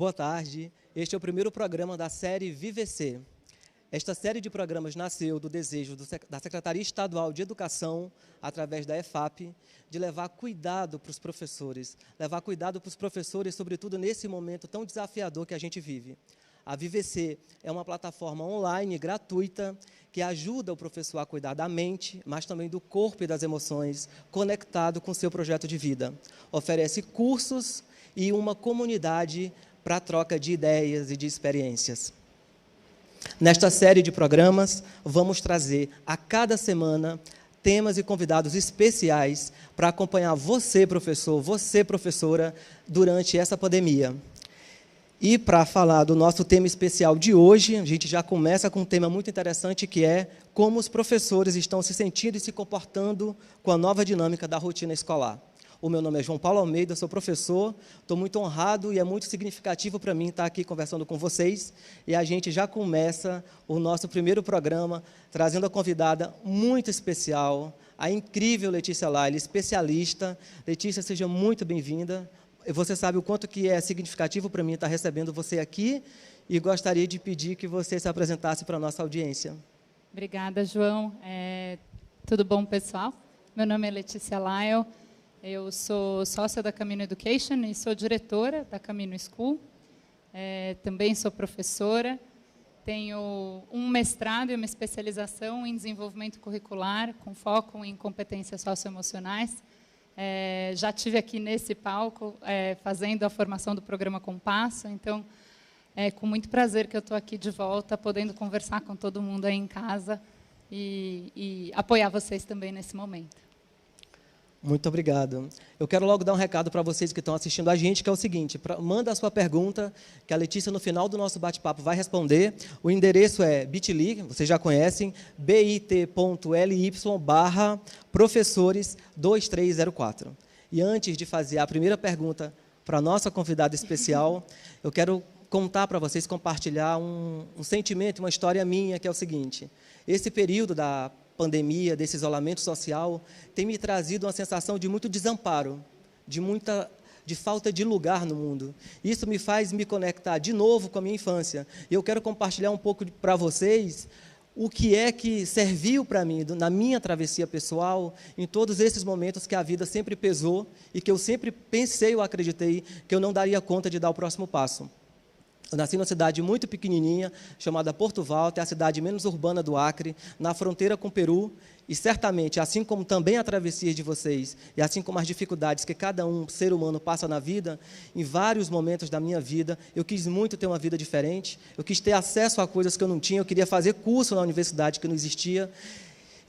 Boa tarde. Este é o primeiro programa da série VVC. Esta série de programas nasceu do desejo da Secretaria Estadual de Educação, através da EFAP, de levar cuidado para os professores, sobretudo nesse momento tão desafiador que a gente vive. A VVC é uma plataforma online gratuita que ajuda o professor a cuidar da mente, mas também do corpo e das emoções, conectado com o seu projeto de vida. Oferece cursos e uma comunidade para a troca de ideias e de experiências. Nesta série de programas, vamos trazer a cada semana temas e convidados especiais para acompanhar você, professor, você, professora, durante essa pandemia. E para falar do nosso tema especial de hoje, a gente já começa com um tema muito interessante, que é como os professores estão se sentindo e se comportando com a nova dinâmica da rotina escolar. O meu nome é João Paulo Almeida, sou professor, estou muito honrado e é muito significativo para mim estar aqui conversando com vocês. E a gente já começa o nosso primeiro programa trazendo a convidada muito especial, a incrível Letícia Laile, especialista. Letícia, seja muito bem-vinda. Você sabe o quanto que é significativo para mim estar recebendo você aqui e gostaria de pedir que você se apresentasse para a nossa audiência. Obrigada, João. Tudo bom, pessoal? Meu nome é Letícia Laile. Eu sou sócia da Camino Education e sou diretora da Camino School. Também sou professora. Tenho um mestrado e uma especialização em desenvolvimento curricular, com foco em competências socioemocionais. Já estive aqui nesse palco fazendo a formação do programa Compasso, então é com muito prazer que eu estou aqui de volta, podendo conversar com todo mundo aí em casa e apoiar vocês também nesse momento. Muito obrigado. Eu quero logo dar um recado para vocês que estão assistindo a gente, que é o seguinte: manda a sua pergunta, que a Letícia, no final do nosso bate-papo, vai responder. O endereço é bit.ly, vocês já conhecem, bit.ly/professores2304. E antes de fazer a primeira pergunta para a nossa convidada especial, eu quero contar para vocês, compartilhar um sentimento, uma história minha, que é o seguinte: esse período da pandemia, desse isolamento social, tem me trazido uma sensação de muito desamparo, de falta de lugar no mundo. Isso me faz me conectar de novo com a minha infância. E eu quero compartilhar um pouco para vocês o que é que serviu para mim, na minha travessia pessoal, em todos esses momentos que a vida sempre pesou e que eu sempre pensei ou acreditei que eu não daria conta de dar o próximo passo. Eu nasci numa cidade muito pequenininha, chamada Porto Valter, a cidade menos urbana do Acre, na fronteira com o Peru, e certamente, assim como também a travessia de vocês, e assim como as dificuldades que cada ser humano passa na vida, em vários momentos da minha vida, eu quis muito ter uma vida diferente, eu quis ter acesso a coisas que eu não tinha, eu queria fazer curso na universidade que não existia,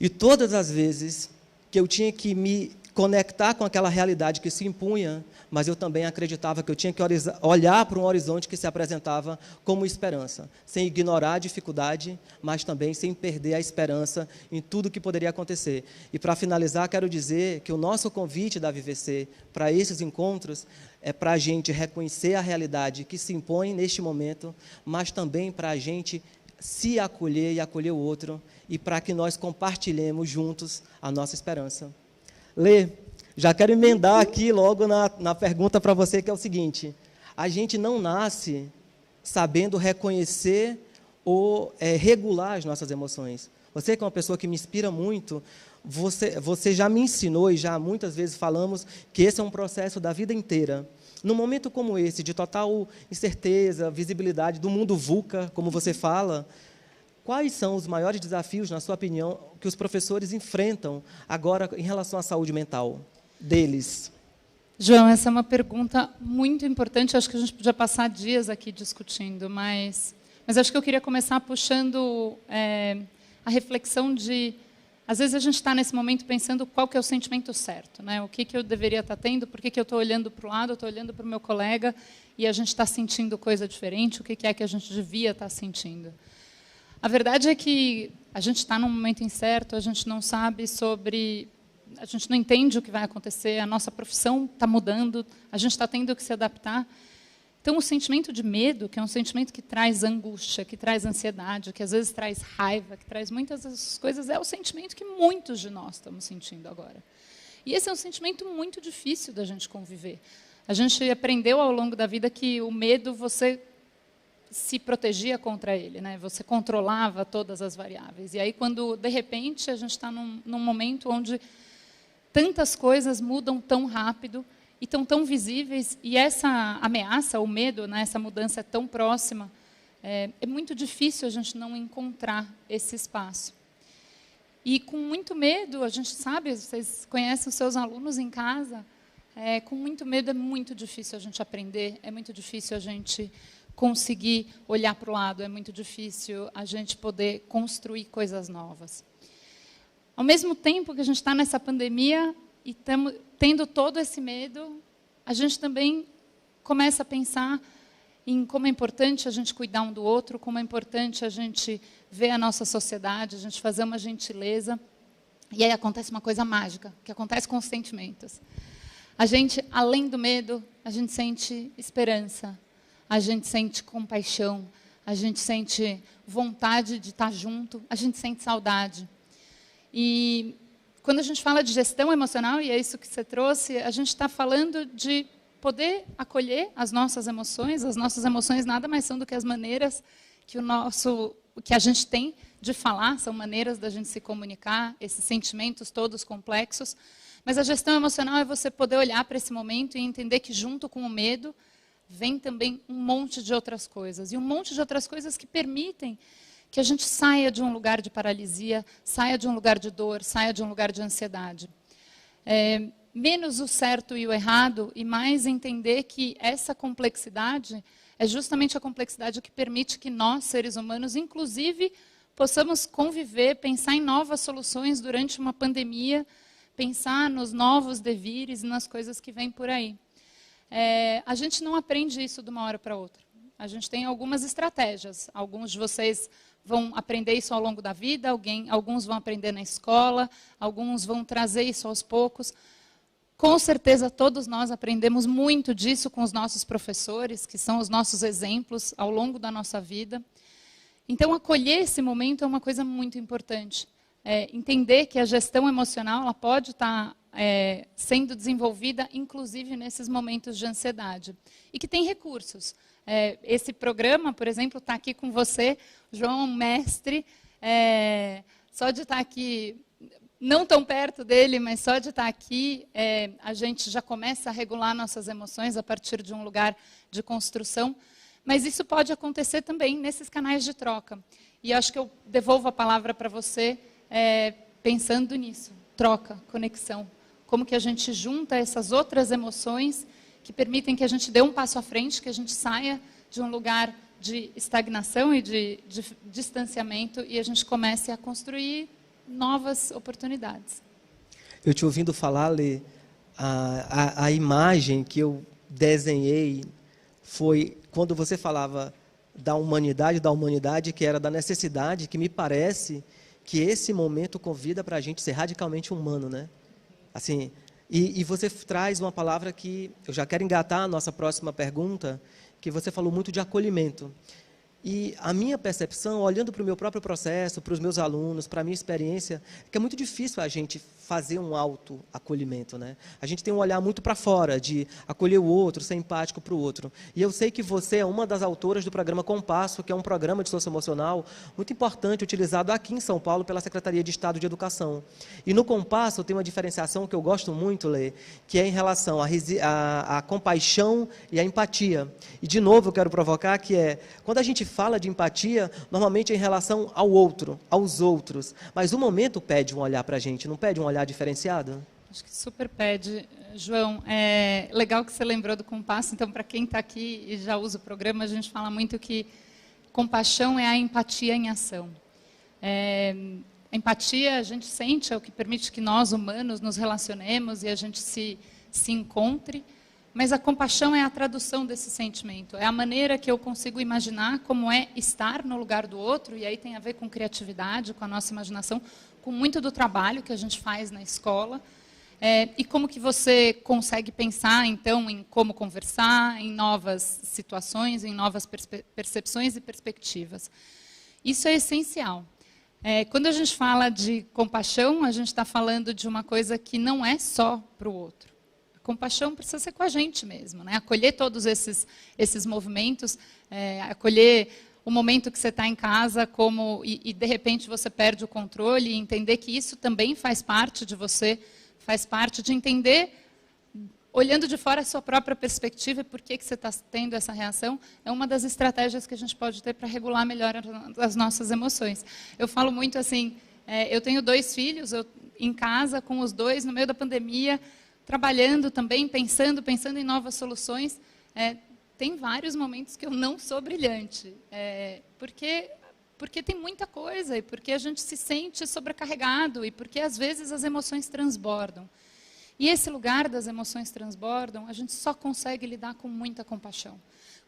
e todas as vezes que eu tinha que me conectar com aquela realidade que se impunha, mas eu também acreditava que eu tinha que olhar para um horizonte que se apresentava como esperança, sem ignorar a dificuldade, mas também sem perder a esperança em tudo que poderia acontecer. E, para finalizar, quero dizer que o nosso convite da VVC para esses encontros é para a gente reconhecer a realidade que se impõe neste momento, mas também para a gente se acolher e acolher o outro, e para que nós compartilhemos juntos a nossa esperança. Lê, já quero emendar aqui logo na pergunta para você, que é o seguinte: a gente não nasce sabendo reconhecer ou regular as nossas emoções. Você, que é uma pessoa que me inspira muito, você já me ensinou, e já muitas vezes falamos, que esse é um processo da vida inteira. Num momento como esse, de total incerteza, visibilidade do mundo VUCA, como você fala, quais são os maiores desafios, na sua opinião, que os professores enfrentam agora em relação à saúde mental deles? João, essa é uma pergunta muito importante. Acho que a gente podia passar dias aqui discutindo, mas acho que eu queria começar puxando a reflexão de... Às vezes a gente está nesse momento pensando qual que é o sentimento certo, né? O que eu deveria estar tendo, por que eu estou olhando para o lado, eu estou olhando para o meu colega e a gente está sentindo coisa diferente, o que é que a gente devia estar sentindo. A verdade é que a gente está num momento incerto, a gente não sabe sobre... A gente não entende o que vai acontecer, a nossa profissão está mudando, a gente está tendo que se adaptar. Então, o sentimento de medo, que é um sentimento que traz angústia, que traz ansiedade, que às vezes traz raiva, que traz muitas dessas coisas, é o sentimento que muitos de nós estamos sentindo agora. E esse é um sentimento muito difícil da gente conviver. A gente aprendeu ao longo da vida que o medo, você se protegia contra ele, né? Você controlava todas as variáveis. E aí, quando, de repente, a gente está num momento onde tantas coisas mudam tão rápido e estão tão visíveis, e essa ameaça, o medo, né, essa mudança é tão próxima, é muito difícil a gente não encontrar esse espaço. E com muito medo, a gente sabe, vocês conhecem os seus alunos em casa, com muito medo é muito difícil a gente aprender, é muito difícil a gente conseguir olhar para o lado, é muito difícil a gente poder construir coisas novas. Ao mesmo tempo que a gente está nessa pandemia e estamos tendo todo esse medo, a gente também começa a pensar em como é importante a gente cuidar um do outro, como é importante a gente ver a nossa sociedade, a gente fazer uma gentileza. E aí acontece uma coisa mágica, que acontece com os sentimentos. A gente, além do medo, a gente sente esperança, a gente sente compaixão, a gente sente vontade de estar junto, a gente sente saudade. E quando a gente fala de gestão emocional, e é isso que você trouxe, a gente está falando de poder acolher as nossas emoções. As nossas emoções nada mais são do que as maneiras que a gente tem de falar, são maneiras da gente se comunicar, esses sentimentos todos complexos. Mas a gestão emocional é você poder olhar para esse momento e entender que junto com o medo vem também um monte de outras coisas. E um monte de outras coisas que permitem que a gente saia de um lugar de paralisia, saia de um lugar de dor, saia de um lugar de ansiedade. Menos o certo e o errado, e mais entender que essa complexidade é justamente a complexidade que permite que nós, seres humanos, inclusive, possamos conviver, pensar em novas soluções durante uma pandemia, pensar nos novos devires e nas coisas que vêm por aí. A gente não aprende isso de uma hora para outra. A gente tem algumas estratégias. Alguns de vocês vão aprender isso ao longo da vida, alguns vão aprender na escola, alguns vão trazer isso aos poucos. Com certeza, todos nós aprendemos muito disso com os nossos professores, que são os nossos exemplos ao longo da nossa vida. Então, acolher esse momento é uma coisa muito importante. Entender que a gestão emocional ela pode estar sendo desenvolvida, inclusive nesses momentos de ansiedade. E que tem recursos. Esse programa, por exemplo, está aqui com você, João, mestre. Só de estar aqui, não tão perto dele, mas só de estar aqui, a gente já começa a regular nossas emoções a partir de um lugar de construção. Mas isso pode acontecer também nesses canais de troca. E acho que eu devolvo a palavra para você, pensando nisso. Troca, conexão. Como que a gente junta essas outras emoções que permitem que a gente dê um passo à frente, que a gente saia de um lugar de estagnação e de distanciamento e a gente comece a construir novas oportunidades. Eu te ouvindo falar, Lê, a imagem que eu desenhei foi quando você falava da humanidade, que era da necessidade, que me parece que esse momento convida para a gente ser radicalmente humano, né? Assim, e você traz uma palavra que eu já quero engatar a nossa próxima pergunta, que você falou muito de acolhimento. E a minha percepção, olhando para o meu próprio processo, para os meus alunos, para a minha experiência, é que é muito difícil a gente fazer um autoacolhimento, né? A gente tem um olhar muito para fora, de acolher o outro, ser empático para o outro. E eu sei que você é uma das autoras do programa Compasso, que é um programa de socioemocional muito importante, utilizado aqui em São Paulo pela Secretaria de Estado de Educação. E no Compasso tem uma diferenciação que eu gosto muito, Lê, que é em relação à compaixão e à empatia. E, de novo, eu quero provocar que quando a gente fala de empatia, normalmente é em relação ao outro, aos outros. Mas o momento pede um olhar para a gente, não pede um olhar diferenciado? Acho que super pede, João. É legal que você lembrou do Compasso. Então, para quem está aqui e já usa o programa, a gente fala muito que compaixão é a empatia em ação. A empatia, a gente sente, é o que permite que nós, humanos, nos relacionemos e a gente se encontre. Mas a compaixão é a tradução desse sentimento. É a maneira que eu consigo imaginar como é estar no lugar do outro, e aí tem a ver com criatividade, com a nossa imaginação, com muito do trabalho que a gente faz na escola. E como que você consegue pensar, então, em como conversar, em novas situações, em novas percepções e perspectivas. Isso é essencial. Quando a gente fala de compaixão, a gente está falando de uma coisa que não é só para o outro. compaixão precisa ser com a gente mesmo, né? Acolher todos esses movimentos, acolher o momento que você está em casa e de repente você perde o controle, e entender que isso também faz parte de você, faz parte de entender, olhando de fora a sua própria perspectiva e por que você está tendo essa reação, é uma das estratégias que a gente pode ter para regular melhor as nossas emoções. Eu falo muito assim, eu tenho 2 filhos, eu em casa com os 2, no meio da pandemia, trabalhando também, pensando em novas soluções. Tem vários momentos que eu não sou brilhante, porque tem muita coisa, e porque a gente se sente sobrecarregado, e porque às vezes as emoções transbordam. E esse lugar das emoções transbordam, a gente só consegue lidar com muita compaixão.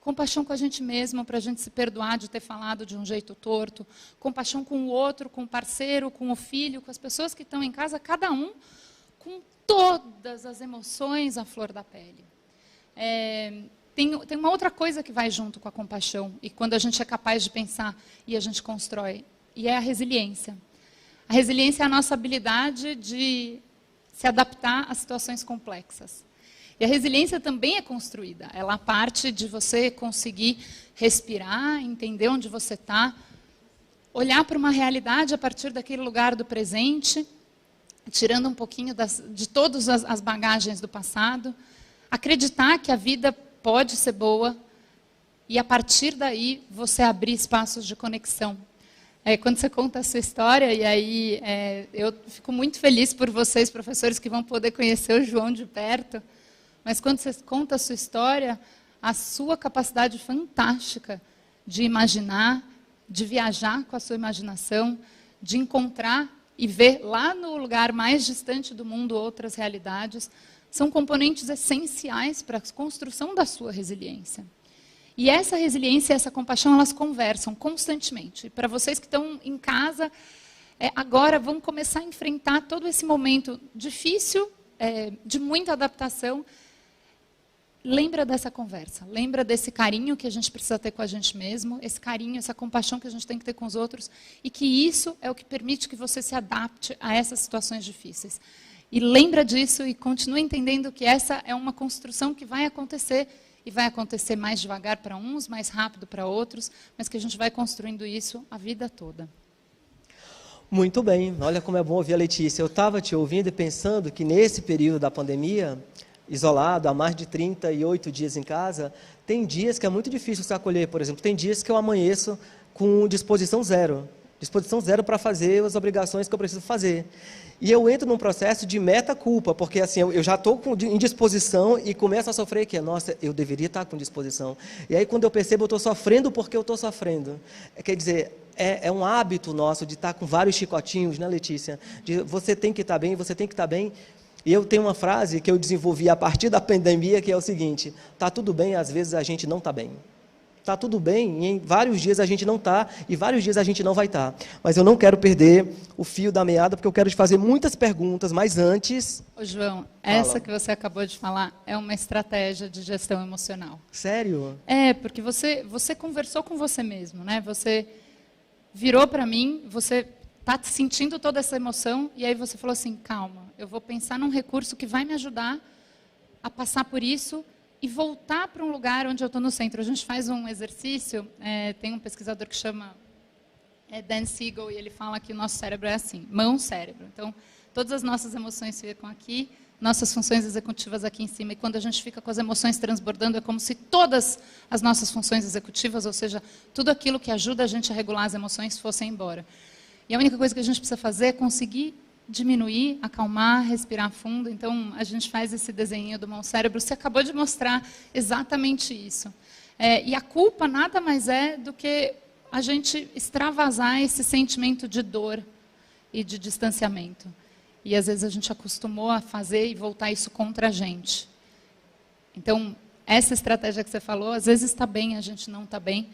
Compaixão com a gente mesmo, para a gente se perdoar de ter falado de um jeito torto. Compaixão com o outro, com o parceiro, com o filho, com as pessoas que estão em casa, cada um com todas as emoções à flor da pele. Tem uma outra coisa que vai junto com a compaixão, e quando a gente é capaz de pensar e a gente constrói, e é a resiliência. A resiliência é a nossa habilidade de se adaptar a situações complexas. E a resiliência também é construída. Ela parte de você conseguir respirar, entender onde você está, olhar para uma realidade a partir daquele lugar do presente, tirando um pouquinho de todas as bagagens do passado, acreditar que a vida pode ser boa, e a partir daí você abrir espaços de conexão. Quando você conta a sua história, e aí eu fico muito feliz por vocês, professores, que vão poder conhecer o João de perto, mas quando você conta a sua história, a sua capacidade fantástica de imaginar, de viajar com a sua imaginação, de encontrar e ver lá no lugar mais distante do mundo outras realidades, são componentes essenciais para a construção da sua resiliência. E essa resiliência e essa compaixão, elas conversam constantemente. Para vocês que estão em casa, agora vão começar a enfrentar todo esse momento difícil, de muita adaptação. Lembra dessa conversa, lembra desse carinho que a gente precisa ter com a gente mesmo, esse carinho, essa compaixão que a gente tem que ter com os outros, e que isso é o que permite que você se adapte a essas situações difíceis. E lembra disso e continua entendendo que essa é uma construção que vai acontecer, e vai acontecer mais devagar para uns, mais rápido para outros, mas que a gente vai construindo isso a vida toda. Muito bem, olha como é bom ouvir a Letícia. Eu estava te ouvindo e pensando que nesse período da pandemia, isolado, há mais de 38 dias em casa, tem dias que é muito difícil se acolher, por exemplo. Tem dias que eu amanheço com disposição zero para fazer as obrigações que eu preciso fazer. E eu entro num processo de meta-culpa, porque assim, eu já estou em disposição e começo a sofrer que, nossa, eu deveria estar com disposição. E aí, quando eu percebo, eu estou sofrendo porque eu estou sofrendo. Quer dizer, é um hábito nosso de estar com vários chicotinhos, né, Letícia? De você tem que estar bem, você tem que estar bem. E eu tenho uma frase que eu desenvolvi a partir da pandemia, que é o seguinte: está tudo bem, às vezes a gente não está bem. Está tudo bem, e em vários dias a gente não está, e vários dias a gente não vai estar. Mas eu não quero perder o fio da meada, porque eu quero te fazer muitas perguntas, mas antes... Ô, João, essa que você acabou de falar é uma estratégia de gestão emocional. Sério? Porque você conversou com você mesmo, né? Você virou para mim, você está sentindo toda essa emoção, e aí você falou assim, calma, eu vou pensar num recurso que vai me ajudar a passar por isso e voltar para um lugar onde eu estou no centro. A gente faz um exercício, tem um pesquisador que chama Dan Siegel, e ele fala que o nosso cérebro é assim, mão-cérebro. Então, todas as nossas emoções ficam aqui, nossas funções executivas aqui em cima, e quando a gente fica com as emoções transbordando, é como se todas as nossas funções executivas, ou seja, tudo aquilo que ajuda a gente a regular as emoções, fossem embora. E a única coisa que a gente precisa fazer é conseguir diminuir, acalmar, respirar fundo. Então, a gente faz esse desenho do mão-cérebro. Você acabou de mostrar exatamente isso. E a culpa nada mais é do que a gente extravasar esse sentimento de dor e de distanciamento. E, às vezes, a gente acostumou a fazer e voltar isso contra a gente. Então, essa estratégia que você falou, às vezes está bem, a gente não está bem,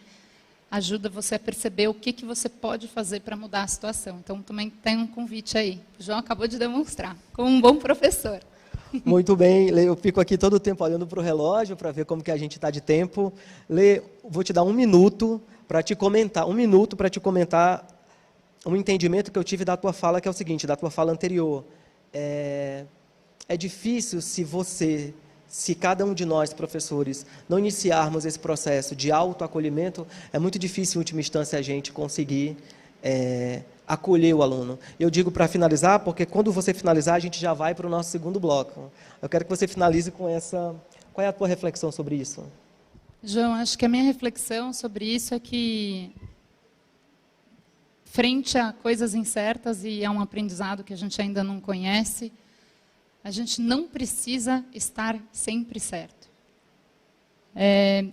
ajuda você a perceber o que você pode fazer para mudar a situação. Então, também tem um convite aí. O João acabou de demonstrar, como um bom professor. Muito bem, Lê, eu fico aqui todo o tempo olhando para o relógio para ver como que a gente está de tempo. Lê, vou te dar um minuto para te comentar, um entendimento que eu tive da tua fala, que é o seguinte, da tua fala anterior. É é difícil se cada um de nós, professores, não iniciarmos esse processo de autoacolhimento, é muito difícil, em última instância, a gente conseguir acolher o aluno. Eu digo para finalizar, porque quando você finalizar, a gente já vai para o nosso segundo bloco. Eu quero que você finalize com essa... Qual é a tua reflexão sobre isso? João, acho que a minha reflexão sobre isso é que, frente a coisas incertas e a um aprendizado que a gente ainda não conhece, a gente não precisa estar sempre certo.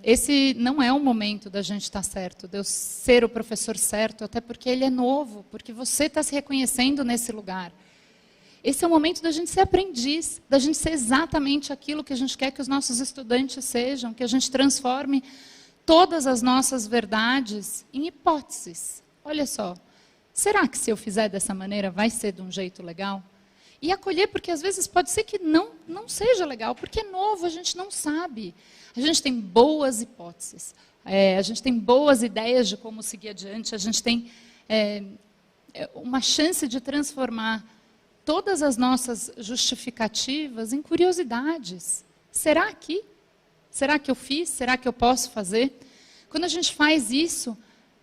Esse não é o momento da gente estar certo, de eu ser o professor certo, até porque ele é novo, porque você está se reconhecendo nesse lugar. Esse é o momento da gente ser aprendiz, da gente ser exatamente aquilo que a gente quer que os nossos estudantes sejam, que a gente transforme todas as nossas verdades em hipóteses. Olha só, será que se eu fizer dessa maneira vai ser de um jeito legal? E acolher, porque às vezes pode ser que não seja legal, porque é novo, a gente não sabe. A gente tem boas hipóteses, a gente tem boas ideias de como seguir adiante, a gente tem uma chance de transformar todas as nossas justificativas em curiosidades. Será que? Será que eu fiz? Será que eu posso fazer? Quando a gente faz isso,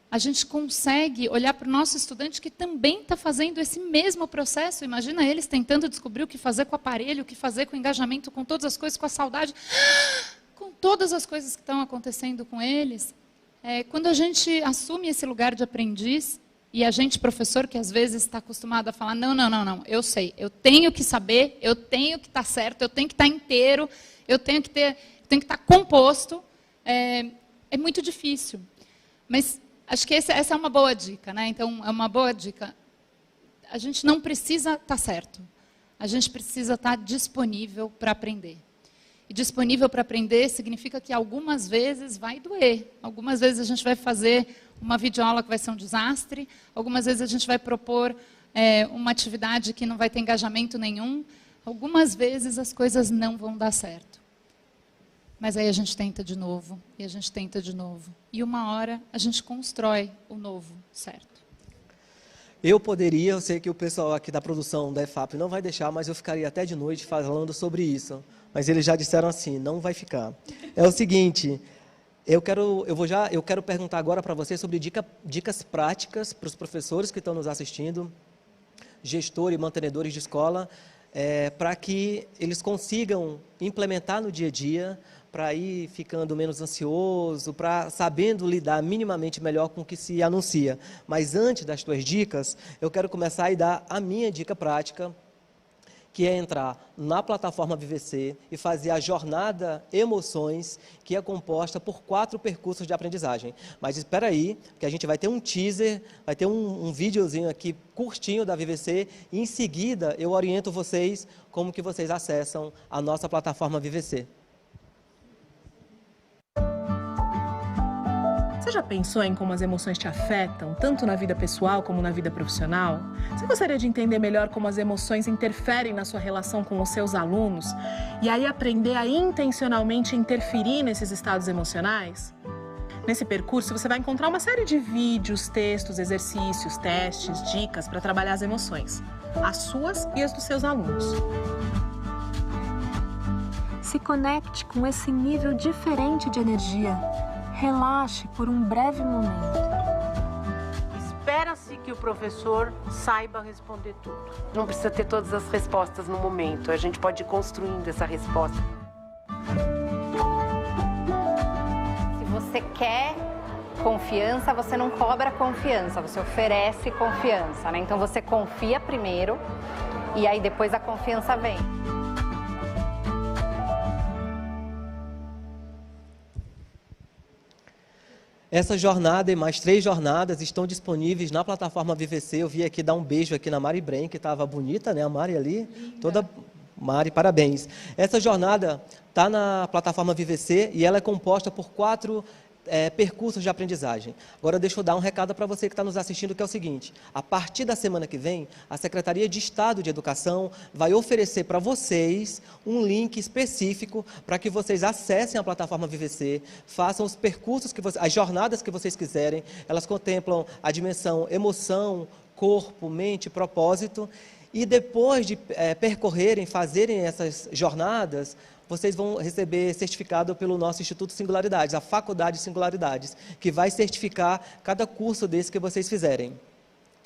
a gente consegue olhar para o nosso estudante que também está fazendo esse mesmo processo. Imagina eles tentando descobrir o que fazer com o aparelho, o que fazer com o engajamento, com todas as coisas, com a saudade, com todas as coisas que estão acontecendo com eles. Quando a gente assume esse lugar de aprendiz, e a gente, professor, que às vezes está acostumado a falar, não, eu sei, eu tenho que saber, eu tenho que estar certo, eu tenho que estar inteiro, eu tenho que estar composto, é muito difícil. Mas acho que essa é uma boa dica, né? Então, é uma boa dica. A gente não precisa estar certo. A gente precisa estar disponível para aprender. E disponível para aprender significa que algumas vezes vai doer. Algumas vezes a gente vai fazer uma videoaula que vai ser um desastre. Algumas vezes a gente vai propor uma atividade que não vai ter engajamento nenhum. Algumas vezes as coisas não vão dar certo. Mas aí a gente tenta de novo, e a gente tenta de novo. E uma hora a gente constrói o novo certo. Eu sei que o pessoal aqui da produção da EFAP não vai deixar, mas eu ficaria até de noite falando sobre isso. Mas eles já disseram assim, não vai ficar. É o seguinte, eu quero perguntar agora para vocês sobre dicas práticas para os professores que estão nos assistindo, gestores e mantenedores de escola, para que eles consigam implementar no dia a dia, para ir ficando menos ansioso, para sabendo lidar minimamente melhor com o que se anuncia. Mas antes das tuas dicas, eu quero começar a dar a minha dica prática, que é entrar na plataforma VVC e fazer a jornada Emoções, que é composta por 4 percursos de aprendizagem. Mas espera aí, que a gente vai ter um teaser, vai ter um videozinho aqui curtinho da VVC, e em seguida eu oriento vocês como que vocês acessam a nossa plataforma VVC. Você já pensou em como as emoções te afetam, tanto na vida pessoal como na vida profissional? Você gostaria de entender melhor como as emoções interferem na sua relação com os seus alunos? E aí aprender a intencionalmente interferir nesses estados emocionais? Nesse percurso, você vai encontrar uma série de vídeos, textos, exercícios, testes, dicas para trabalhar as emoções, as suas e as dos seus alunos. Se conecte com esse nível diferente de energia. Relaxe por um breve momento. Espera-se que o professor saiba responder tudo. Não precisa ter todas as respostas no momento. A gente pode ir construindo essa resposta. Se você quer confiança, você não cobra confiança, você oferece confiança, né? Então você confia primeiro e aí depois a confiança vem. Essa jornada e mais 3 jornadas estão disponíveis na plataforma VVC. Eu vi aqui dar um beijo aqui na Mari Bren, que estava bonita, né? A Mari ali, linda. Toda... Mari, parabéns. Essa jornada está na plataforma VVC e ela é composta por 4 percursos de aprendizagem. Agora, deixa eu dar um recado para você que está nos assistindo, que é o seguinte: a partir da semana que vem, a Secretaria de Estado de Educação vai oferecer para vocês um link específico para que vocês acessem a plataforma VVC, façam os percursos, as jornadas que vocês quiserem. Elas contemplam a dimensão emoção, corpo, mente, propósito. E depois de percorrerem, fazerem essas jornadas, vocês vão receber certificado pelo nosso Instituto Singularidades, a Faculdade Singularidades, que vai certificar cada curso desse que vocês fizerem.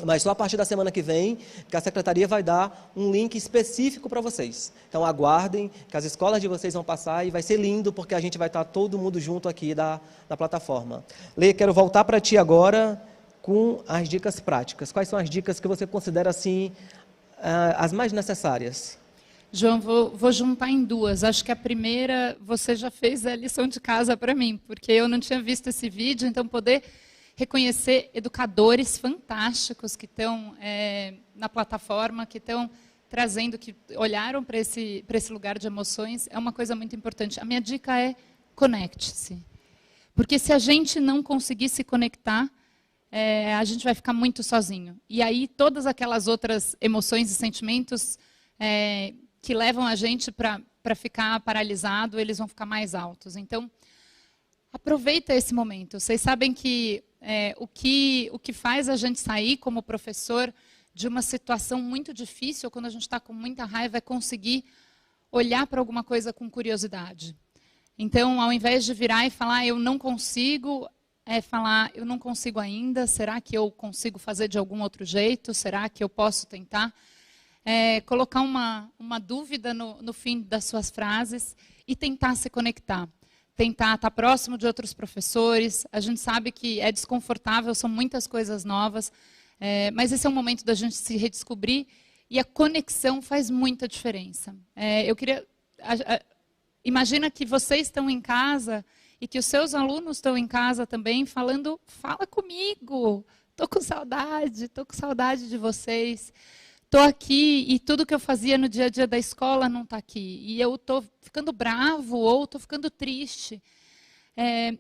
Mas só a partir da semana que vem, que a Secretaria vai dar um link específico para vocês. Então, aguardem, que as escolas de vocês vão passar e vai ser lindo, porque a gente vai estar todo mundo junto aqui da plataforma. Lê, quero voltar para ti agora com as dicas práticas. Quais são as dicas que você considera, assim, as mais necessárias? João, vou juntar em duas. Acho que a primeira, você já fez a lição de casa para mim, porque eu não tinha visto esse vídeo, então poder reconhecer educadores fantásticos que estão na plataforma, que estão trazendo, que olharam para esse lugar de emoções, é uma coisa muito importante. A minha dica é conecte-se. Porque se a gente não conseguir se conectar, a gente vai ficar muito sozinho. E aí todas aquelas outras emoções e sentimentos que levam a gente para ficar paralisado, eles vão ficar mais altos. Então, aproveita esse momento. Vocês sabem que o que faz a gente sair como professor de uma situação muito difícil, quando a gente está com muita raiva, é conseguir olhar para alguma coisa com curiosidade. Então, ao invés de virar e falar, eu não consigo, falar, eu não consigo ainda, será que eu consigo fazer de algum outro jeito? Será que eu posso tentar? Colocar uma dúvida no fim das suas frases e tentar se conectar. Tentar estar próximo de outros professores. A gente sabe que é desconfortável, são muitas coisas novas, mas esse é um momento da gente se redescobrir e a conexão faz muita diferença. Eu queria... Imagina que vocês estão em casa e que os seus alunos estão em casa também falando, fala comigo, estou com saudade de vocês. Estou aqui e tudo que eu fazia no dia a dia da escola não está aqui. E eu estou ficando bravo ou estou ficando triste.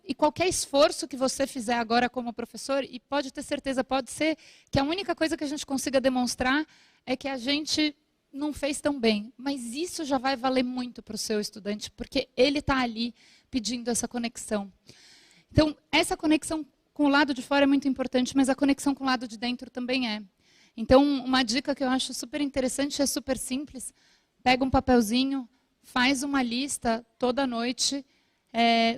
E qualquer esforço que você fizer agora como professor, e pode ter certeza, pode ser que a única coisa que a gente consiga demonstrar é que a gente não fez tão bem. Mas isso já vai valer muito para o seu estudante, porque ele está ali pedindo essa conexão. Então, essa conexão com o lado de fora é muito importante, mas a conexão com o lado de dentro também é. Então, uma dica que eu acho super interessante, é super simples, pega um papelzinho, faz uma lista toda noite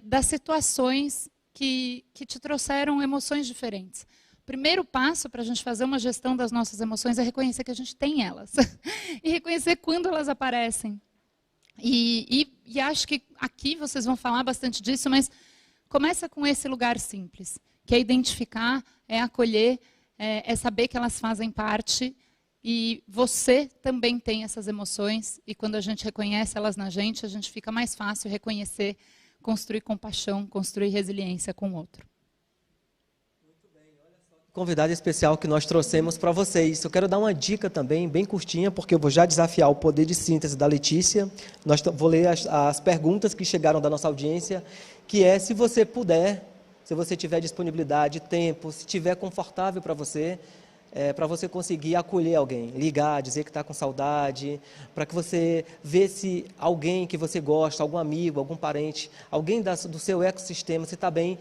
das situações que te trouxeram emoções diferentes. O primeiro passo para a gente fazer uma gestão das nossas emoções é reconhecer que a gente tem elas. E reconhecer quando elas aparecem. E acho que aqui vocês vão falar bastante disso, mas começa com esse lugar simples, que é identificar, é acolher, é saber que elas fazem parte e você também tem essas emoções e quando a gente reconhece elas na gente, a gente fica mais fácil reconhecer, construir compaixão, construir resiliência com o outro. Muito bem, olha só que convidado especial que nós trouxemos para vocês. Eu quero dar uma dica também, bem curtinha, porque eu vou já desafiar o poder de síntese da Letícia. Vou ler as perguntas que chegaram da nossa audiência, que é, se você puder, se você tiver disponibilidade, tempo, se estiver confortável para você conseguir acolher alguém, ligar, dizer que está com saudade, para que você vê se alguém que você gosta, algum amigo, algum parente, alguém do seu ecossistema, se está bem.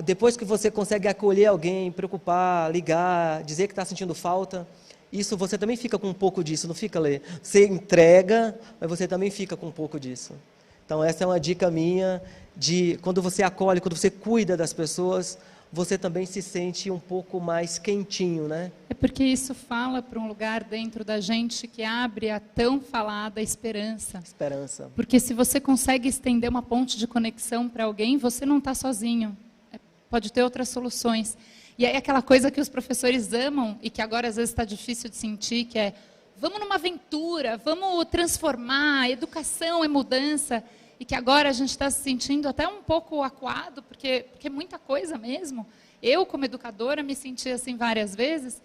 Depois que você consegue acolher alguém, preocupar, ligar, dizer que está sentindo falta, isso você também fica com um pouco disso, não fica, Lê? Você entrega, mas você também fica com um pouco disso. Então, essa é uma dica minha de quando você acolhe, quando você cuida das pessoas, você também se sente um pouco mais quentinho, né? É porque isso fala para um lugar dentro da gente que abre a tão falada esperança. Esperança. Porque se você consegue estender uma ponte de conexão para alguém, você não está sozinho. Pode ter outras soluções. E aí aquela coisa que os professores amam e que agora às vezes está difícil de sentir, que é, vamos numa aventura, vamos transformar, educação é mudança. E que agora a gente está se sentindo até um pouco acuado, porque é muita coisa mesmo. Eu, como educadora, me senti assim várias vezes.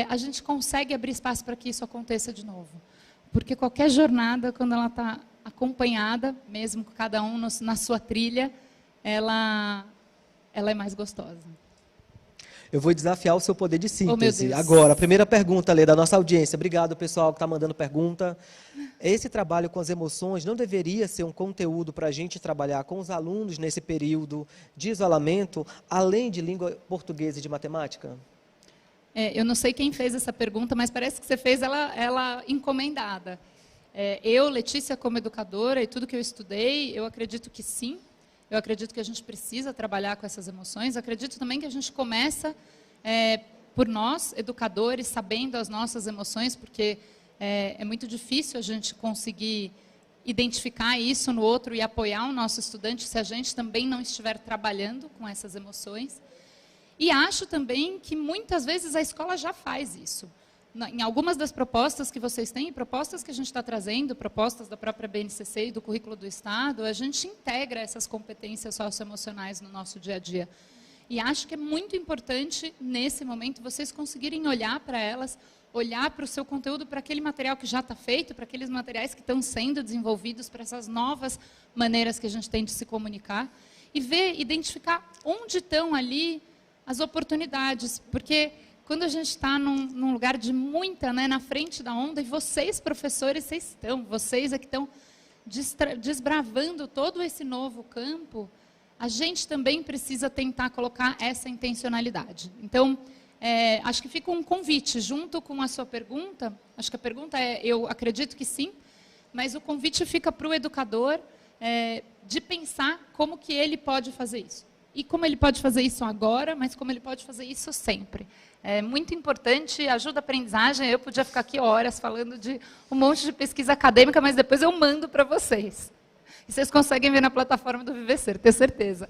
A gente consegue abrir espaço para que isso aconteça de novo. Porque qualquer jornada, quando ela está acompanhada, mesmo com cada um na sua trilha, ela é mais gostosa. Eu vou desafiar o seu poder de síntese. Oh, meu Deus. Agora, a primeira pergunta, Lê, da nossa audiência. Obrigado, pessoal, que está mandando pergunta. Esse trabalho com as emoções não deveria ser um conteúdo para a gente trabalhar com os alunos nesse período de isolamento, além de língua portuguesa e de matemática? Eu não sei quem fez essa pergunta, mas parece que você fez ela encomendada. Eu, Letícia, como educadora, e tudo que eu estudei, eu acredito que sim. Eu acredito que a gente precisa trabalhar com essas emoções. Eu acredito também que a gente começa por nós, educadores, sabendo as nossas emoções, porque é muito difícil a gente conseguir identificar isso no outro e apoiar o nosso estudante se a gente também não estiver trabalhando com essas emoções. E acho também que muitas vezes a escola já faz isso. Em algumas das propostas que vocês têm, propostas que a gente está trazendo, propostas da própria BNCC e do currículo do Estado, a gente integra essas competências socioemocionais no nosso dia a dia. E acho que é muito importante, nesse momento, vocês conseguirem olhar para elas, olhar para o seu conteúdo, para aquele material que já está feito, para aqueles materiais que estão sendo desenvolvidos, para essas novas maneiras que a gente tem de se comunicar, e ver, identificar onde estão ali as oportunidades, porque quando a gente está num lugar de muita, na frente da onda, e vocês, professores, vocês é que estão desbravando todo esse novo campo, a gente também precisa tentar colocar essa intencionalidade. Então, acho que fica um convite, junto com a sua pergunta, acho que a pergunta eu acredito que sim, mas o convite fica para o educador de pensar como que ele pode fazer isso. E como ele pode fazer isso agora, mas como ele pode fazer isso sempre. É muito importante, ajuda a aprendizagem. Eu podia ficar aqui horas falando de um monte de pesquisa acadêmica, mas depois eu mando para vocês. E vocês conseguem ver na plataforma do Vivecer, tenho certeza.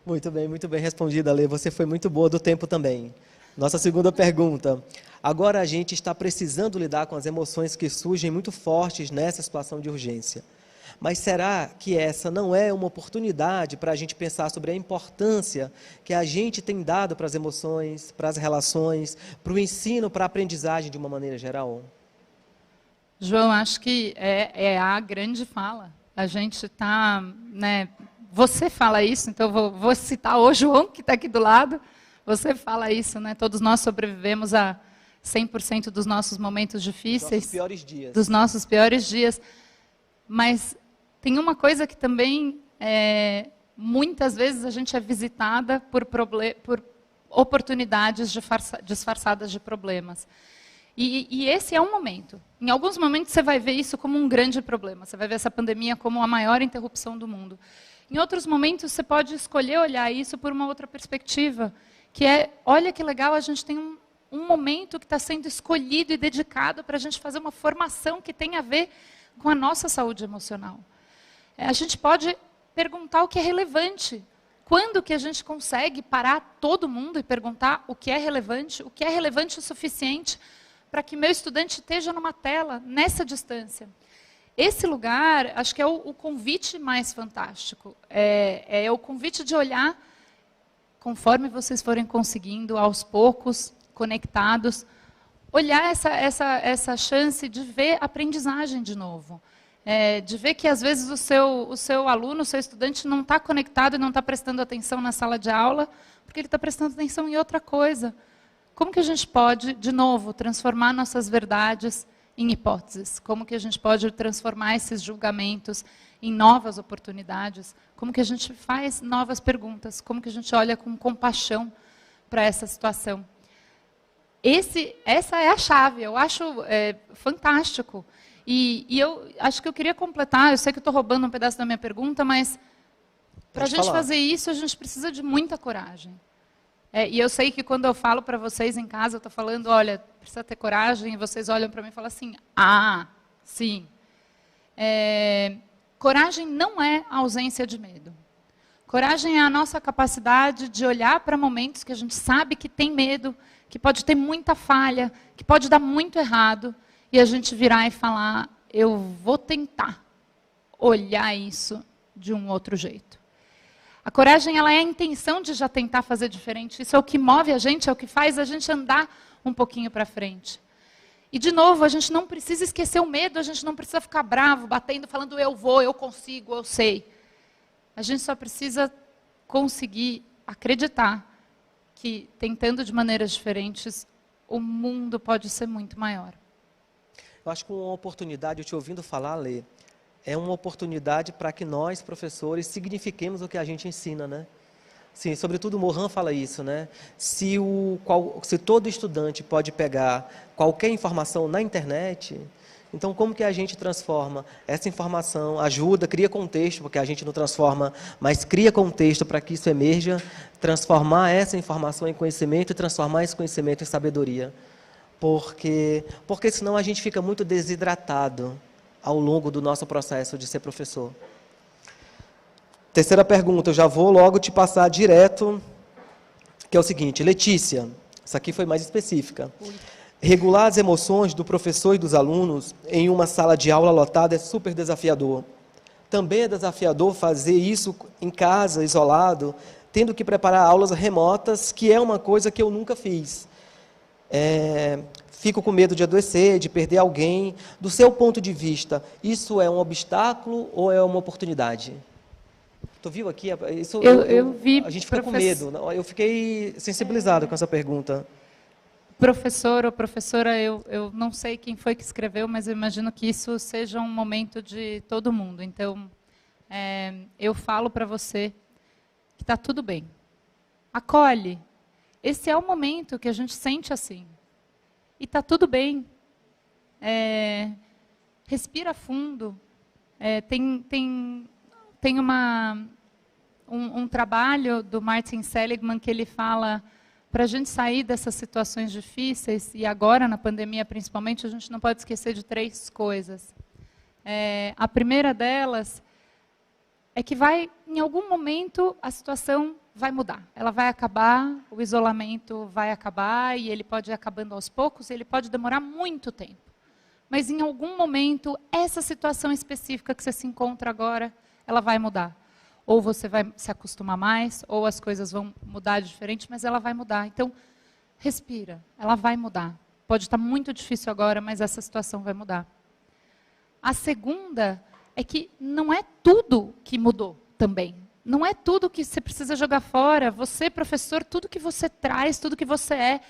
Muito bem respondida, Lê. Você foi muito boa do tempo também. Nossa segunda pergunta. Agora a gente está precisando lidar com as emoções que surgem muito fortes nessa situação de urgência. Mas será que essa não é uma oportunidade para a gente pensar sobre a importância que a gente tem dado para as emoções, para as relações, para o ensino, para a aprendizagem de uma maneira geral? João, acho que é a grande fala. A gente está... Você fala isso, então vou citar o João, que está aqui do lado. Você fala isso, todos nós sobrevivemos a 100% dos nossos momentos difíceis. Dos nossos piores dias. Dos nossos piores dias. Mas tem uma coisa que também, muitas vezes, a gente é visitada por oportunidades disfarçadas de problemas. E esse é um momento. Em alguns momentos você vai ver isso como um grande problema. Você vai ver essa pandemia como a maior interrupção do mundo. Em outros momentos você pode escolher olhar isso por uma outra perspectiva, que olha que legal, a gente tem um momento que está sendo escolhido e dedicado para a gente fazer uma formação que tem a ver com a nossa saúde emocional. A gente pode perguntar o que é relevante. Quando que a gente consegue parar todo mundo e perguntar o que é relevante o suficiente para que meu estudante esteja numa tela, nessa distância? Esse lugar, acho que é o convite mais fantástico. É o convite de olhar, conforme vocês forem conseguindo, aos poucos, conectados, olhar essa chance de ver aprendizagem de novo. De ver que, às vezes, o seu aluno, o seu estudante não está conectado e não está prestando atenção na sala de aula, porque ele está prestando atenção em outra coisa. Como que a gente pode, de novo, transformar nossas verdades em hipóteses? Como que a gente pode transformar esses julgamentos em novas oportunidades? Como que a gente faz novas perguntas? Como que a gente olha com compaixão para essa situação? Essa é a chave, eu acho fantástico. E eu acho que eu queria completar, eu sei que eu estou roubando um pedaço da minha pergunta, mas para a gente fazer isso, a gente precisa de muita coragem. E eu sei que quando eu falo para vocês em casa, eu estou falando, olha, precisa ter coragem, e vocês olham para mim e falam assim, sim. Coragem não é a ausência de medo. Coragem é a nossa capacidade de olhar para momentos que a gente sabe que tem medo, que pode ter muita falha, que pode dar muito errado, e a gente virar e falar, eu vou tentar olhar isso de um outro jeito. A coragem, ela é a intenção de já tentar fazer diferente. Isso é o que move a gente, é o que faz a gente andar um pouquinho para frente. E, de novo, a gente não precisa esquecer o medo, a gente não precisa ficar bravo, batendo, falando eu vou, eu consigo, eu sei. A gente só precisa conseguir acreditar que, tentando de maneiras diferentes, o mundo pode ser muito maior. Eu acho que uma oportunidade, eu te ouvindo falar, Lê, é uma oportunidade para que nós, professores, signifiquemos o que a gente ensina, né? Sim, sobretudo Morin fala isso, né? Se todo estudante pode pegar qualquer informação na internet, então como que a gente transforma essa informação, ajuda, cria contexto, porque a gente não transforma, mas cria contexto para que isso emerja, transformar essa informação em conhecimento e transformar esse conhecimento em sabedoria. Porque senão a gente fica muito desidratado ao longo do nosso processo de ser professor. Terceira pergunta, eu já vou logo te passar direto, que é o seguinte, Letícia, essa aqui foi mais específica. Regular as emoções do professor e dos alunos em uma sala de aula lotada é super desafiador. Também é desafiador fazer isso em casa, isolado, tendo que preparar aulas remotas, que é uma coisa que eu nunca fiz. Fico com medo de adoecer, de perder alguém. Do seu ponto de vista, isso é um obstáculo ou é uma oportunidade? Tu viu aqui? Isso, eu vi, a gente fica com medo. Eu fiquei sensibilizado com essa pergunta. Professor ou professora, eu não sei quem foi que escreveu, mas eu imagino que isso seja um momento de todo mundo. Então, eu falo para você que está tudo bem. Acolhe. Esse é o momento que a gente sente assim. E está tudo bem. Respira fundo. Tem um trabalho do Martin Seligman que ele fala, para a gente sair dessas situações difíceis, e agora na pandemia principalmente, a gente não pode esquecer de 3 coisas. A primeira delas é que em algum momento, a situação vai mudar. Ela vai acabar, o isolamento vai acabar, e ele pode ir acabando aos poucos, ele pode demorar muito tempo. Mas em algum momento, essa situação específica que você se encontra agora, ela vai mudar. Ou você vai se acostumar mais, ou as coisas vão mudar diferente, mas ela vai mudar. Então, respira, ela vai mudar. Pode estar muito difícil agora, mas essa situação vai mudar. A segunda é que não é tudo que mudou também. Não é tudo que você precisa jogar fora. Você, professor, tudo que você traz, tudo que você é,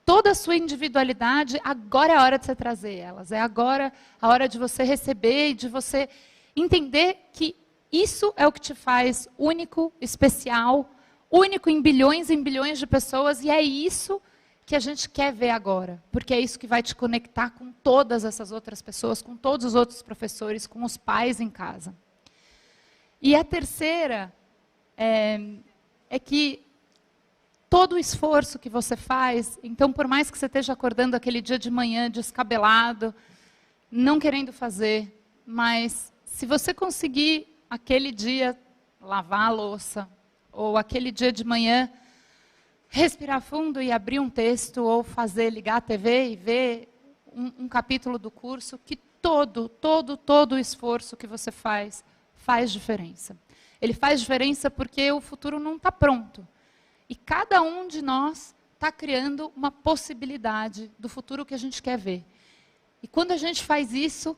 toda a sua individualidade, agora é a hora de você trazer elas. É agora a hora de você receber e de você entender que isso é o que te faz único, especial, único em bilhões de pessoas, e é isso que a gente quer ver agora, porque é isso que vai te conectar com todas essas outras pessoas, com todos os outros professores, com os pais em casa. E a terceira é que todo o esforço que você faz, então por mais que você esteja acordando aquele dia de manhã descabelado, não querendo fazer, mas se você conseguir aquele dia lavar a louça, ou aquele dia de manhã respirar fundo e abrir um texto, ou ligar a TV e ver um capítulo do curso, que todo o esforço que você faz diferença. Ele faz diferença porque o futuro não está pronto. E cada um de nós está criando uma possibilidade do futuro que a gente quer ver. E quando a gente faz isso,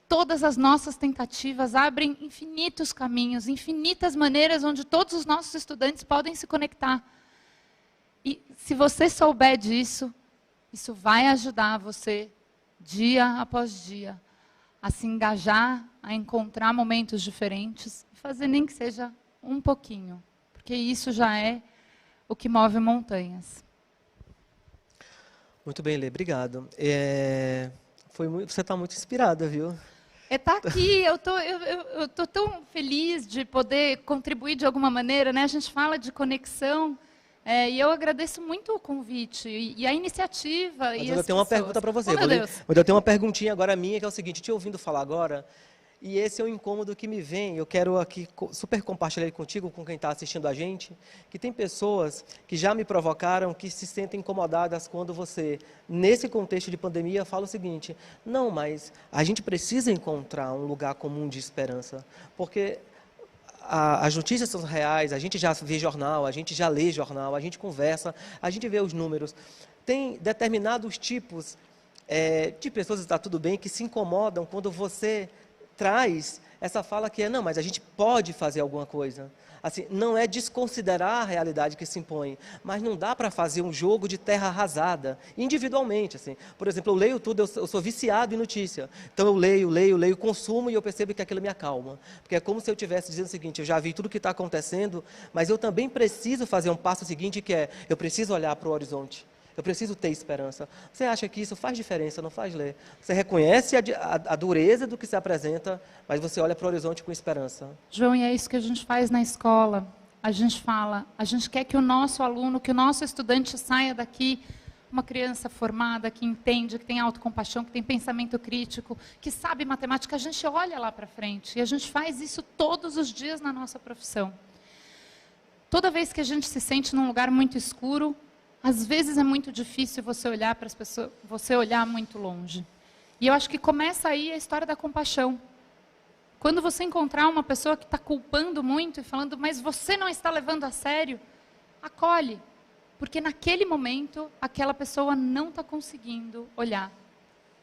todas as nossas tentativas abrem infinitos caminhos, infinitas maneiras onde todos os nossos estudantes podem se conectar. E se você souber disso, isso vai ajudar você, dia após dia, a se engajar, a encontrar momentos diferentes, e fazer nem que seja um pouquinho, porque isso já é o que move montanhas. Muito bem, Lê, obrigado. Você está muito inspirada, viu? Tá aqui, eu tô tão feliz de poder contribuir de alguma maneira, né? A gente fala de conexão, e eu agradeço muito o convite e a iniciativa. Mas eu tenho uma pergunta para você. Mas eu tenho uma perguntinha agora minha, que é o seguinte, te ouvindo falar agora, e esse é um incômodo que me vem, eu quero aqui super compartilhar contigo, com quem está assistindo a gente, que tem pessoas que já me provocaram, que se sentem incomodadas quando você, nesse contexto de pandemia, fala o seguinte, não, mas a gente precisa encontrar um lugar comum de esperança, porque as notícias são reais, a gente já vê jornal, a gente já lê jornal, a gente conversa, a gente vê os números. Tem determinados tipos de pessoas, está tudo bem, que se incomodam quando você traz essa fala que é, não, mas a gente pode fazer alguma coisa. Assim, não é desconsiderar a realidade que se impõe, mas não dá para fazer um jogo de terra arrasada, individualmente. Assim. Por exemplo, eu leio tudo, eu sou viciado em notícia. Então eu leio, consumo e eu percebo que aquilo me acalma. Porque é como se eu estivesse dizendo o seguinte, eu já vi tudo o que está acontecendo, mas eu também preciso fazer um passo seguinte, que é, eu preciso olhar para o horizonte. Eu preciso ter esperança. Você acha que isso faz diferença, não faz, Lê? Você reconhece a dureza do que se apresenta, mas você olha para o horizonte com esperança. João, e é isso que a gente faz na escola. A gente fala, a gente quer que o nosso aluno, que o nosso estudante saia daqui uma criança formada, que entende, que tem autocompaixão, que tem pensamento crítico, que sabe matemática. A gente olha lá para frente e a gente faz isso todos os dias na nossa profissão. Toda vez que a gente se sente num lugar muito escuro, às vezes é muito difícil você olhar para as pessoas, você olhar muito longe. E eu acho que começa aí a história da compaixão. Quando você encontrar uma pessoa que está culpando muito e falando, mas você não está levando a sério, acolhe. Porque naquele momento, aquela pessoa não está conseguindo olhar.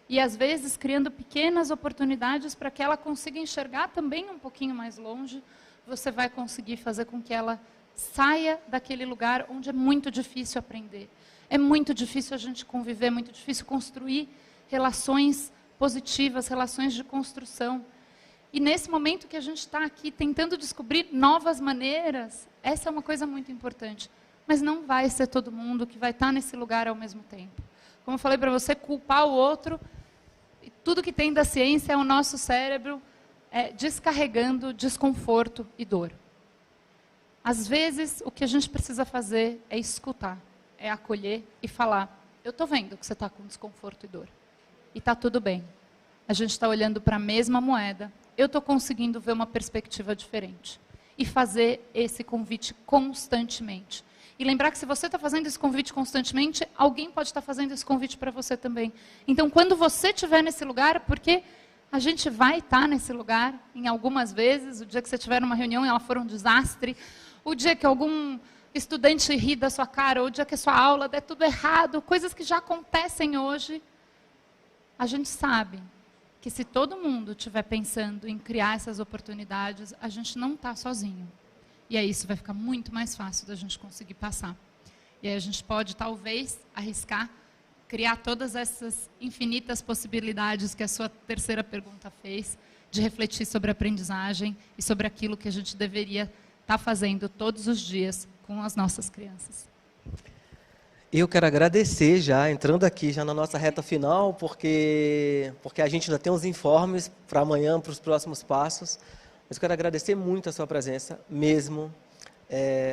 E às vezes criando pequenas oportunidades para que ela consiga enxergar também um pouquinho mais longe, você vai conseguir fazer com que ela saia daquele lugar onde é muito difícil aprender. É muito difícil a gente conviver, é muito difícil construir relações positivas, relações de construção. E nesse momento que a gente está aqui tentando descobrir novas maneiras, essa é uma coisa muito importante. Mas não vai ser todo mundo que vai estar nesse lugar ao mesmo tempo. Como eu falei para você, culpar o outro, tudo que tem da ciência é o nosso cérebro descarregando desconforto e dor. Às vezes, o que a gente precisa fazer é escutar, é acolher e falar, eu estou vendo que você está com desconforto e dor. E está tudo bem. A gente está olhando para a mesma moeda, eu estou conseguindo ver uma perspectiva diferente. E fazer esse convite constantemente. E lembrar que se você está fazendo esse convite constantemente, alguém pode estar fazendo esse convite para você também. Então, quando você estiver nesse lugar, porque a gente vai estar nesse lugar, em algumas vezes, o dia que você estiver numa reunião e ela for um desastre, o dia que algum estudante ri da sua cara, ou o dia que a sua aula der tudo errado, coisas que já acontecem hoje, a gente sabe que se todo mundo estiver pensando em criar essas oportunidades, a gente não está sozinho. E aí isso vai ficar muito mais fácil da gente conseguir passar. E aí a gente pode, talvez, arriscar, criar todas essas infinitas possibilidades que a sua terceira pergunta fez, de refletir sobre a aprendizagem e sobre aquilo que a gente deveria estar fazendo todos os dias com as nossas crianças. Eu quero agradecer já, entrando aqui já na nossa reta final, porque a gente ainda tem uns informes para amanhã, para os próximos passos. Mas eu quero agradecer muito a sua presença, mesmo.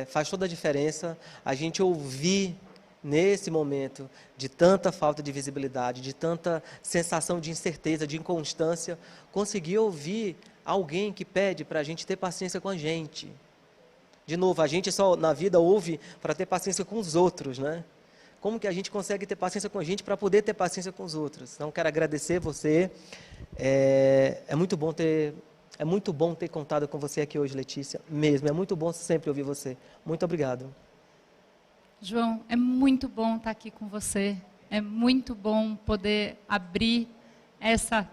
Faz toda a diferença a gente ouvir, nesse momento de tanta falta de visibilidade, de tanta sensação de incerteza, de inconstância, conseguir ouvir alguém que pede para a gente ter paciência com a gente. De novo, a gente só na vida ouve para ter paciência com os outros, né? Como que a gente consegue ter paciência com a gente para poder ter paciência com os outros? Então, quero agradecer você. É muito bom ter contado com você aqui hoje, Letícia, mesmo. É muito bom sempre ouvir você. Muito obrigado. João, é muito bom estar aqui com você. É muito bom poder abrir essa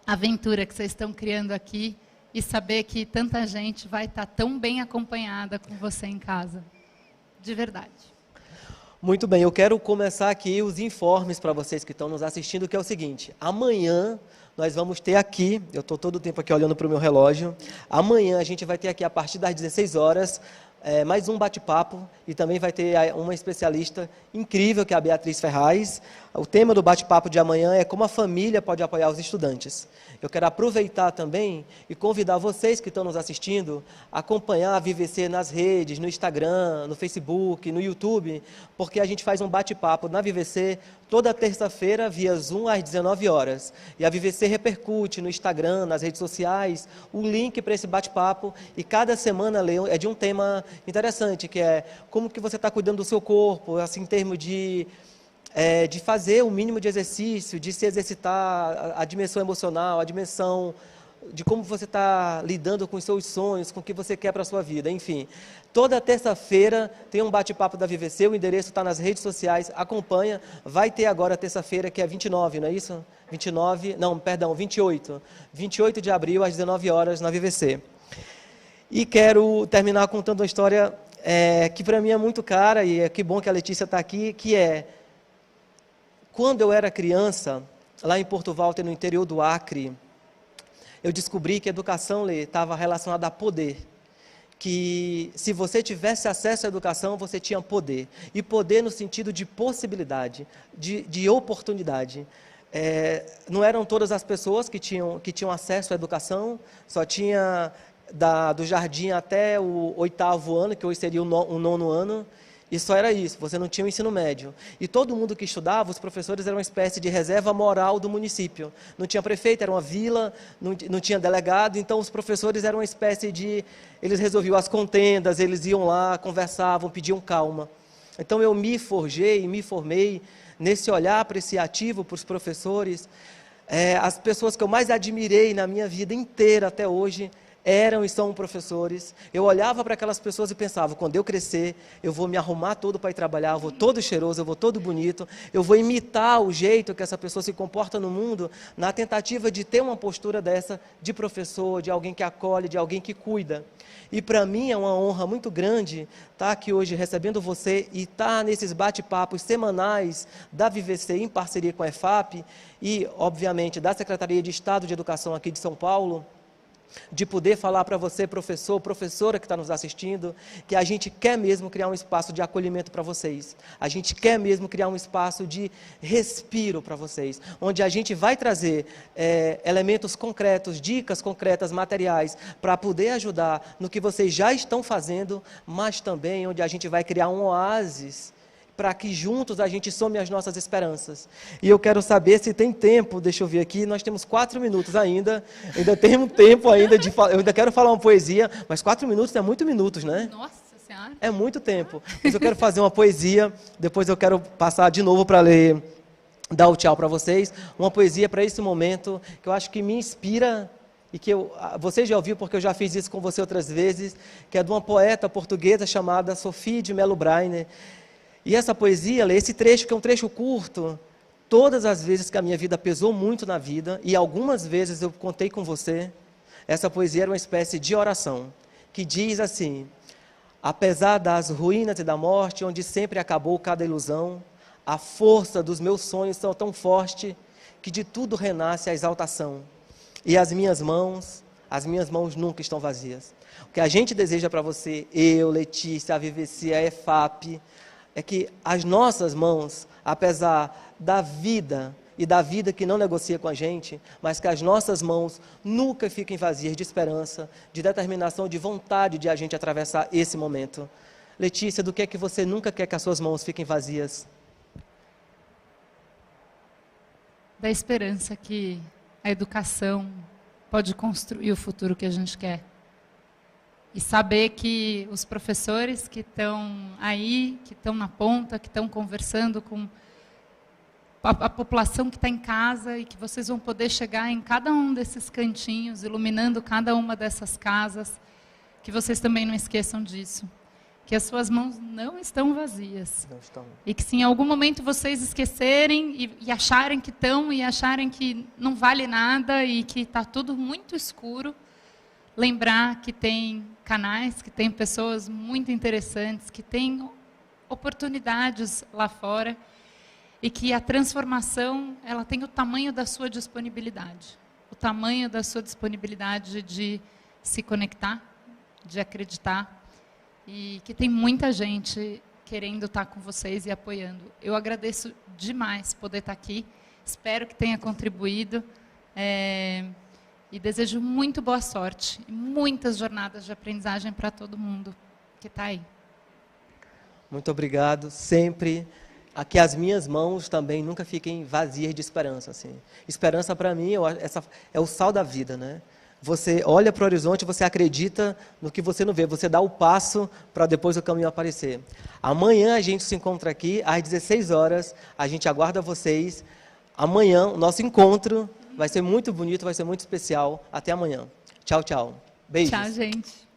aventura que vocês estão criando aqui e saber que tanta gente vai estar tão bem acompanhada com você em casa. De verdade. Muito bem, eu quero começar aqui os informes para vocês que estão nos assistindo, que é o seguinte: amanhã nós vamos ter aqui, eu estou todo o tempo aqui olhando para o meu relógio, amanhã a gente vai ter aqui a partir das 16 horas, mais um bate-papo, e também vai ter uma especialista incrível, que é a Beatriz Ferraz. O tema do bate-papo de amanhã é como a família pode apoiar os estudantes. Eu quero aproveitar também e convidar vocês que estão nos assistindo a acompanhar a VVC nas redes, no Instagram, no Facebook, no YouTube, porque a gente faz um bate-papo na VVC toda terça-feira via Zoom às 19 horas. E a VVC repercute no Instagram, nas redes sociais, o link para esse bate-papo, e cada semana é de um tema interessante, que é como que você está cuidando do seu corpo, assim, em termos de fazer o mínimo de exercício, de se exercitar a dimensão emocional, a dimensão de como você está lidando com os seus sonhos, com o que você quer para a sua vida, enfim. Toda terça-feira tem um bate-papo da VVC, o endereço está nas redes sociais, acompanha. Vai ter agora terça-feira, que é 29, não é isso? 28. 28 de abril, às 19 horas, na VVC. E quero terminar contando uma história que para mim é muito cara, e que bom que a Letícia está aqui, que é, quando eu era criança, lá em Porto Walter, no interior do Acre, eu descobri que a educação estava relacionada a poder. Que se você tivesse acesso à educação, você tinha poder. E poder no sentido de possibilidade, de oportunidade. Não eram todas as pessoas que tinham acesso à educação, só tinha do jardim até o 8º ano, que hoje seria o 9º ano, e só era isso, você não tinha o ensino médio. E todo mundo que estudava, os professores eram uma espécie de reserva moral do município. Não tinha prefeito, era uma vila, não tinha delegado, então os professores eram uma espécie de... Eles resolviam as contendas, eles iam lá, conversavam, pediam calma. Então eu me forjei, me formei nesse olhar apreciativo para os professores. As pessoas que eu mais admirei na minha vida inteira até hoje eram e são professores. Eu olhava para aquelas pessoas e pensava, quando eu crescer, eu vou me arrumar todo para ir trabalhar, eu vou todo cheiroso, eu vou todo bonito, eu vou imitar o jeito que essa pessoa se comporta no mundo, na tentativa de ter uma postura dessa de professor, de alguém que acolhe, de alguém que cuida. E para mim é uma honra muito grande estar aqui hoje recebendo você e estar nesses bate-papos semanais da VVC em parceria com a EFAP e, obviamente, da Secretaria de Estado de Educação aqui de São Paulo, de poder falar para você, professor, professora que está nos assistindo, que a gente quer mesmo criar um espaço de acolhimento para vocês. A gente quer mesmo criar um espaço de respiro para vocês, onde a gente vai trazer elementos concretos, dicas concretas, materiais, para poder ajudar no que vocês já estão fazendo, mas também onde a gente vai criar um oásis para que juntos a gente some as nossas esperanças. E eu quero saber se tem tempo, deixa eu ver aqui, nós temos 4 minutos ainda temos tempo ainda de falar, eu ainda quero falar uma poesia, mas 4 minutos é muito minutos, né? Nossa Senhora! É muito tempo. Mas eu quero fazer uma poesia, depois eu quero passar de novo para ler, dar o tchau para vocês, uma poesia para esse momento, que eu acho que me inspira, e que você já ouviu, porque eu já fiz isso com você outras vezes, que é de uma poeta portuguesa chamada Sophie de Mello Brainer. E essa poesia, esse trecho, que é um trecho curto, todas as vezes que a minha vida pesou muito na vida, e algumas vezes eu contei com você, essa poesia era uma espécie de oração, que diz assim: apesar das ruínas e da morte, onde sempre acabou cada ilusão, a força dos meus sonhos são tão forte, que de tudo renasce a exaltação. E as minhas mãos nunca estão vazias. O que a gente deseja para você, eu, Letícia, a VVC, a EFAP, é que as nossas mãos, apesar da vida e da vida que não negocia com a gente, mas que as nossas mãos nunca fiquem vazias de esperança, de determinação, de vontade de a gente atravessar esse momento. Letícia, do que é que você nunca quer que as suas mãos fiquem vazias? Da esperança que a educação pode construir o futuro que a gente quer. E saber que os professores que estão aí, que estão na ponta, que estão conversando com a população que está em casa, e que vocês vão poder chegar em cada um desses cantinhos, iluminando cada uma dessas casas, que vocês também não esqueçam disso. Que as suas mãos não estão vazias. Não estão. E que se em algum momento vocês esquecerem e acharem que estão, e acharem que não vale nada e que está tudo muito escuro, lembrar que tem canais, que tem pessoas muito interessantes, que tem oportunidades lá fora, e que a transformação, ela tem o tamanho da sua disponibilidade. O tamanho da sua disponibilidade de se conectar, de acreditar, e que tem muita gente querendo estar com vocês e apoiando. Eu agradeço demais poder estar aqui, espero que tenha contribuído, e desejo muito boa sorte e muitas jornadas de aprendizagem para todo mundo que está aí. Muito obrigado. Sempre que as minhas mãos também nunca fiquem vazias de esperança. Assim. Esperança, para mim, é o sal da vida, né? Você olha para o horizonte, você acredita no que você não vê. Você dá o passo para depois o caminho aparecer. Amanhã a gente se encontra aqui, às 16 horas. A gente aguarda vocês. Amanhã, o nosso encontro Vai ser muito bonito, vai ser muito especial. Até amanhã. Tchau, tchau. Beijos. Tchau, gente.